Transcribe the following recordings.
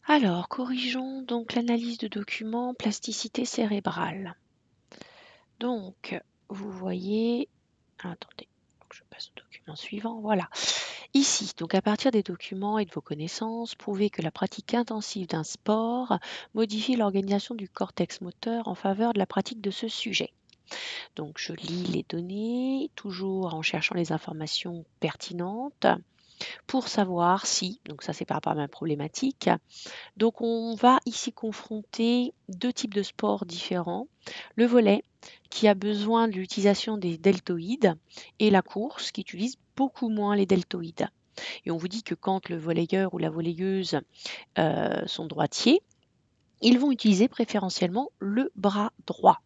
Alors, corrigeons donc l'analyse de documents, plasticité cérébrale. Donc, vous voyez, attendez, je passe au document suivant, voilà. Ici, donc à partir des documents et de vos connaissances, prouvez que la pratique intensive d'un sport modifie l'organisation du cortex moteur en faveur de la pratique de ce sujet. Donc, je lis les données, toujours en cherchant les informations pertinentes pour savoir si, donc ça c'est par rapport à ma problématique, donc on va ici confronter deux types de sports différents. Le volley qui a besoin de l'utilisation des deltoïdes et la course qui utilise beaucoup moins les deltoïdes. Et on vous dit que quand le volleyeur ou la volleyeuse sont droitiers, ils vont utiliser préférentiellement le bras droit.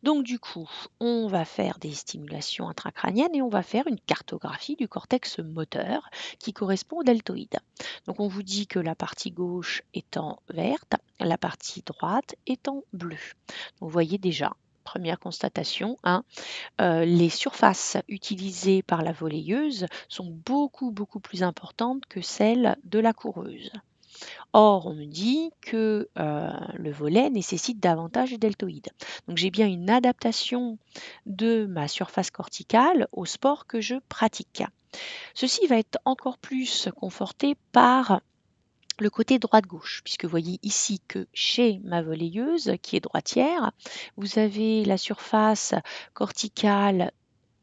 Donc du coup, on va faire des stimulations intracrâniennes et on va faire une cartographie du cortex moteur qui correspond au deltoïde. Donc on vous dit que la partie gauche est en verte, la partie droite est en bleu. Donc vous voyez déjà, première constatation, hein, les surfaces utilisées par la volleyeuse sont beaucoup plus importantes que celles de la coureuse. Or, on me dit que le volet nécessite davantage de deltoïdes. Donc, j'ai bien une adaptation de ma surface corticale au sport que je pratique. Ceci va être encore plus conforté par le côté droite-gauche, puisque vous voyez ici que chez ma volleyeuse, qui est droitière, vous avez la surface corticale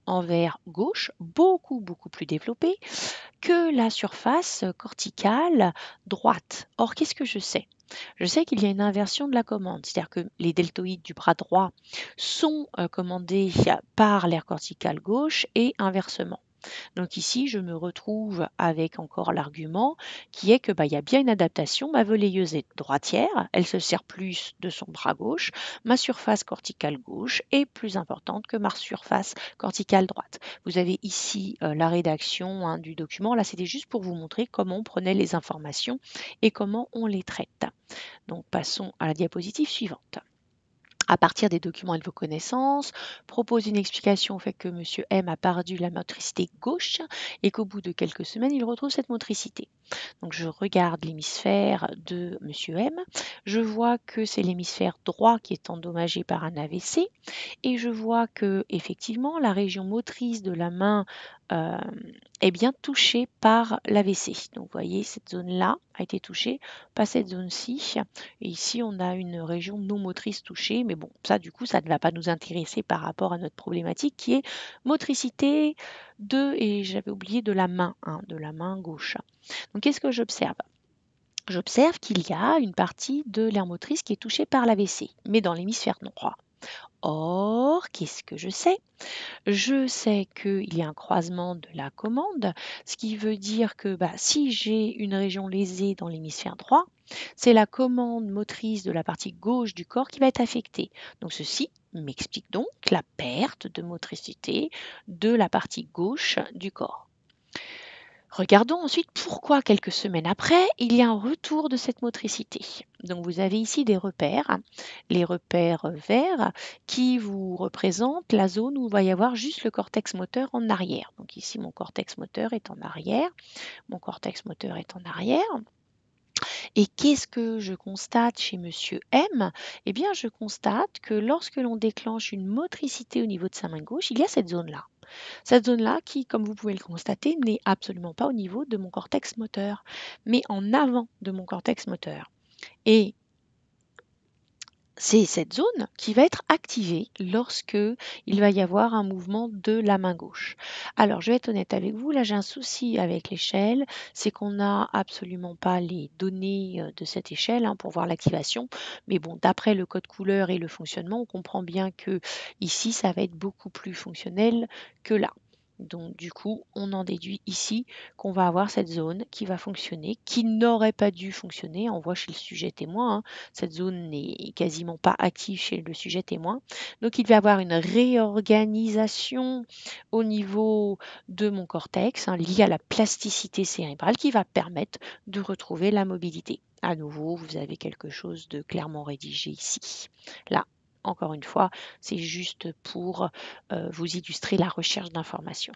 envers gauche, beaucoup plus développée que la surface corticale droite. Or, qu'est-ce que je sais? Je sais qu'il y a une inversion de la commande, c'est-à-dire que les deltoïdes du bras droit sont commandés par l'aire corticale gauche et inversement. Donc ici, je me retrouve avec encore l'argument qui est que il y a bien une adaptation. Ma volleyeuse est droitière, elle se sert plus de son bras gauche. Ma surface corticale gauche est plus importante que ma surface corticale droite. Vous avez ici la rédaction du document. Là, c'était juste pour vous montrer comment on prenait les informations et comment on les traite. Donc passons à la diapositive suivante. À partir des documents et de vos connaissances, propose une explication au fait que Monsieur M a perdu la motricité gauche et qu'au bout de quelques semaines, il retrouve cette motricité. Donc je regarde l'hémisphère de Monsieur M, je vois que c'est l'hémisphère droit qui est endommagé par un AVC et je vois que effectivement la région motrice de la main euh, est bien touchée par l'AVC. Donc vous voyez, cette zone-là a été touchée, pas cette zone-ci. Et ici, on a une région non motrice touchée, mais bon, ça du coup, ça ne va pas nous intéresser par rapport à notre problématique qui est motricité et j'avais oublié de la main, de la main gauche. Donc qu'est-ce que j'observe? J'observe qu'il y a une partie de l'aire motrice qui est touchée par l'AVC, mais dans l'hémisphère droit. Or, qu'est-ce que je sais? Je sais qu'il y a un croisement de la commande, ce qui veut dire que si j'ai une région lésée dans l'hémisphère droit, c'est la commande motrice de la partie gauche du corps qui va être affectée. Donc ceci m'explique donc la perte de motricité de la partie gauche du corps. Regardons ensuite pourquoi quelques semaines après, il y a un retour de cette motricité. Donc vous avez ici des repères, les repères verts qui vous représentent la zone où il va y avoir juste le cortex moteur en arrière. Donc ici mon cortex moteur est en arrière, mon cortex moteur est en arrière. Et qu'est-ce que je constate chez Monsieur M? Eh bien, je constate que lorsque l'on déclenche une motricité au niveau de sa main gauche, il y a cette zone-là. Cette zone-là qui, comme vous pouvez le constater, n'est absolument pas au niveau de mon cortex moteur, mais en avant de mon cortex moteur. Et c'est cette zone qui va être activée lorsque il va y avoir un mouvement de la main gauche. Alors, je vais être honnête avec vous, là j'ai un souci avec l'échelle, c'est qu'on n'a absolument pas les données de cette échelle pour voir l'activation. Mais bon, d'après le code couleur et le fonctionnement, on comprend bien que ici, ça va être beaucoup plus fonctionnel que là. Donc du coup, on en déduit ici qu'on va avoir cette zone qui va fonctionner, qui n'aurait pas dû fonctionner. On voit chez le sujet témoin, cette zone n'est quasiment pas active chez le sujet témoin. Donc il va y avoir une réorganisation au niveau de mon cortex liée à la plasticité cérébrale qui va permettre de retrouver la mobilité. À nouveau, vous avez quelque chose de clairement rédigé ici. Là, encore une fois, c'est juste pour vous illustrer la recherche d'informations.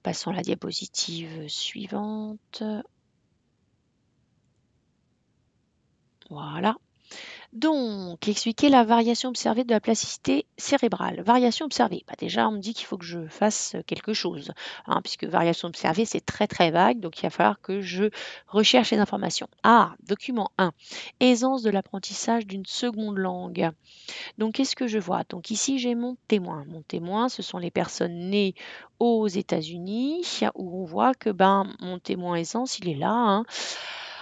Passons à la diapositive suivante. Voilà. Donc, expliquer la variation observée de la plasticité cérébrale. Variation observée. Bah déjà, on me dit qu'il faut que je fasse quelque chose, hein, puisque variation observée, c'est très très vague, donc il va falloir que je recherche les informations. Ah, document 1. Aisance de l'apprentissage d'une seconde langue. Donc, qu'est-ce que je vois? Donc ici, j'ai mon témoin. Mon témoin, ce sont les personnes nées aux États-Unis, où on voit que mon témoin aisance, il est là, hein.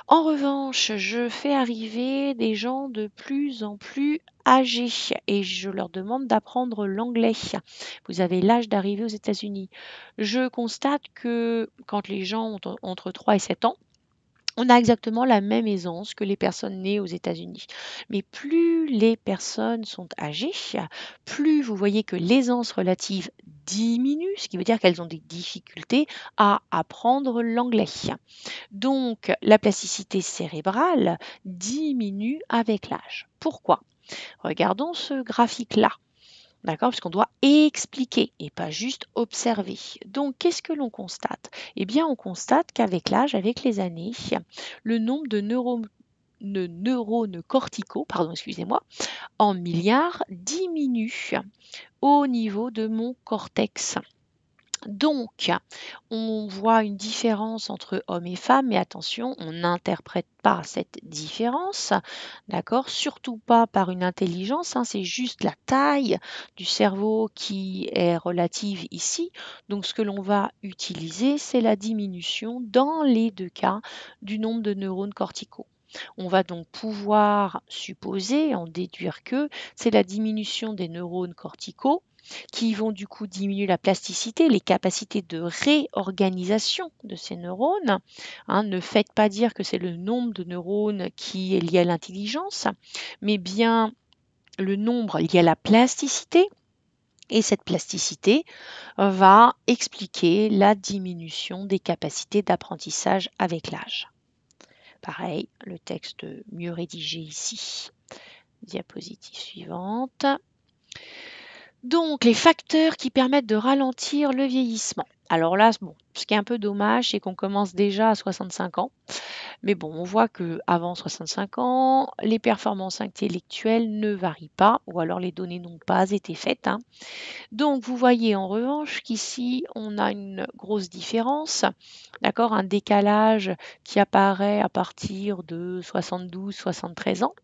En revanche, je fais arriver des gens de plus en plus âgés et je leur demande d'apprendre l'anglais. Vous avez l'âge d'arriver aux États-Unis. Je constate que quand les gens ont entre 3 et 7 ans, on a exactement la même aisance que les personnes nées aux États-Unis. Mais plus les personnes sont âgées, plus vous voyez que l'aisance relative diminue, ce qui veut dire qu'elles ont des difficultés à apprendre l'anglais. Donc, la plasticité cérébrale diminue avec l'âge. Pourquoi? Regardons ce graphique-là. D'accord? Puisqu'on doit expliquer et pas juste observer. Donc, qu'est-ce que l'on constate? Eh bien, on constate qu'avec l'âge, avec les années, le nombre de neurones corticaux, excusez-moi, en milliards diminue au niveau de mon cortex. Donc, on voit une différence entre hommes et femmes, mais attention, on n'interprète pas cette différence, d'accord? Surtout pas par une intelligence, hein, c'est juste la taille du cerveau qui est relative ici. Donc, ce que l'on va utiliser, c'est la diminution dans les deux cas du nombre de neurones corticaux. On va donc pouvoir supposer, en déduire que c'est la diminution des neurones corticaux qui vont du coup diminuer la plasticité, les capacités de réorganisation de ces neurones. Hein, ne faites pas dire que c'est le nombre de neurones qui est lié à l'intelligence, mais bien le nombre lié à la plasticité. Et cette plasticité va expliquer la diminution des capacités d'apprentissage avec l'âge. Pareil, le texte mieux rédigé ici. Diapositive suivante. Donc, les facteurs qui permettent de ralentir le vieillissement. Alors là, bon, ce qui est un peu dommage, c'est qu'on commence déjà à 65 ans. Mais bon, on voit qu'avant 65 ans, les performances intellectuelles ne varient pas, ou alors les données n'ont pas été faites, hein. Donc, vous voyez en revanche qu'ici, on a une grosse différence, d'accord, un décalage qui apparaît à partir de 72-73 ans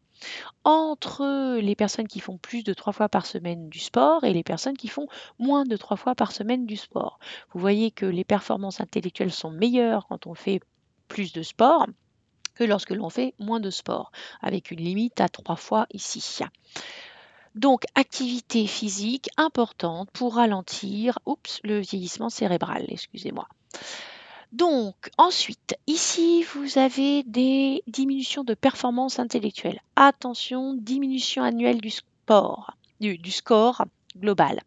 entre les personnes qui font plus de 3 fois par semaine du sport et les personnes qui font moins de 3 fois par semaine du sport. Vous voyez que les performances intellectuelles sont meilleures quand on fait plus de sport que lorsque l'on fait moins de sport, avec une limite à 3 fois ici. Donc, activité physique importante pour ralentir le vieillissement cérébral, excusez-moi. Donc, ensuite, ici, vous avez des diminutions de performance intellectuelle. Attention, diminution annuelle du score global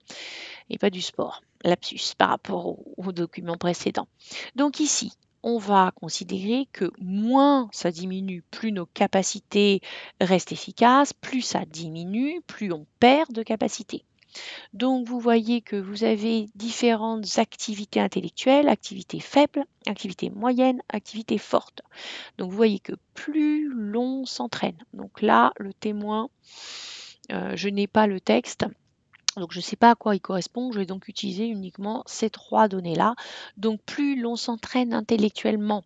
et pas du sport. Lapsus par rapport au document précédent. Donc ici, on va considérer que moins ça diminue, plus nos capacités restent efficaces, plus ça diminue, plus on perd de capacités. Donc, vous voyez que vous avez différentes activités intellectuelles, activités faibles, activités moyennes, activités fortes. Donc, vous voyez que plus l'on s'entraîne. Donc là, le témoin, je n'ai pas le texte. Donc, je ne sais pas à quoi il correspond. Je vais donc utiliser uniquement ces 3 données-là. Donc, plus l'on s'entraîne intellectuellement,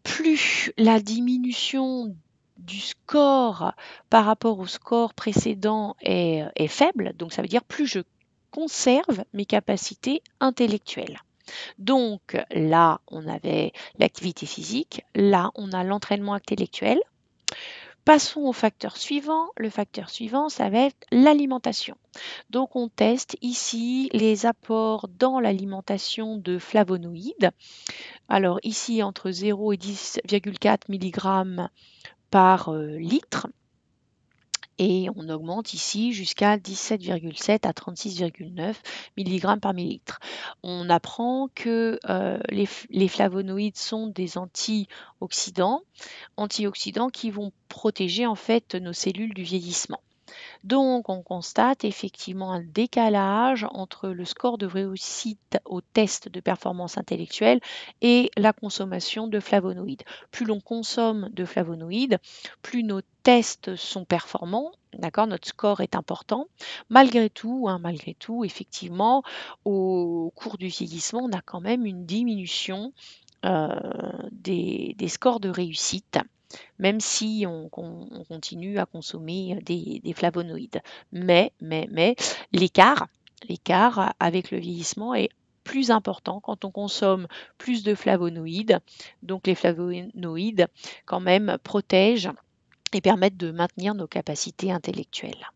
plus la diminution du score par rapport au score précédent est faible. Donc, ça veut dire plus je conserve mes capacités intellectuelles. Donc, là, on avait l'activité physique. Là, on a l'entraînement intellectuel. Passons au facteur suivant. Le facteur suivant, ça va être l'alimentation. Donc, on teste ici les apports dans l'alimentation de flavonoïdes. Alors ici, entre 0 et 10,4 mg par litre. Et on augmente ici jusqu'à 17,7 à 36,9 mg par millilitre. On apprend que les flavonoïdes sont des antioxydants qui vont protéger en fait nos cellules du vieillissement. Donc, on constate effectivement un décalage entre le score de réussite au test de performance intellectuelle et la consommation de flavonoïdes. Plus l'on consomme de flavonoïdes, plus nos tests sont performants, d'accord, notre score est important. Malgré tout, effectivement, au cours du vieillissement, on a quand même une diminution des scores de réussite, même si on continue à consommer des flavonoïdes. Mais l'écart avec le vieillissement est plus important quand on consomme plus de flavonoïdes. Donc les flavonoïdes quand même protègent et permettent de maintenir nos capacités intellectuelles.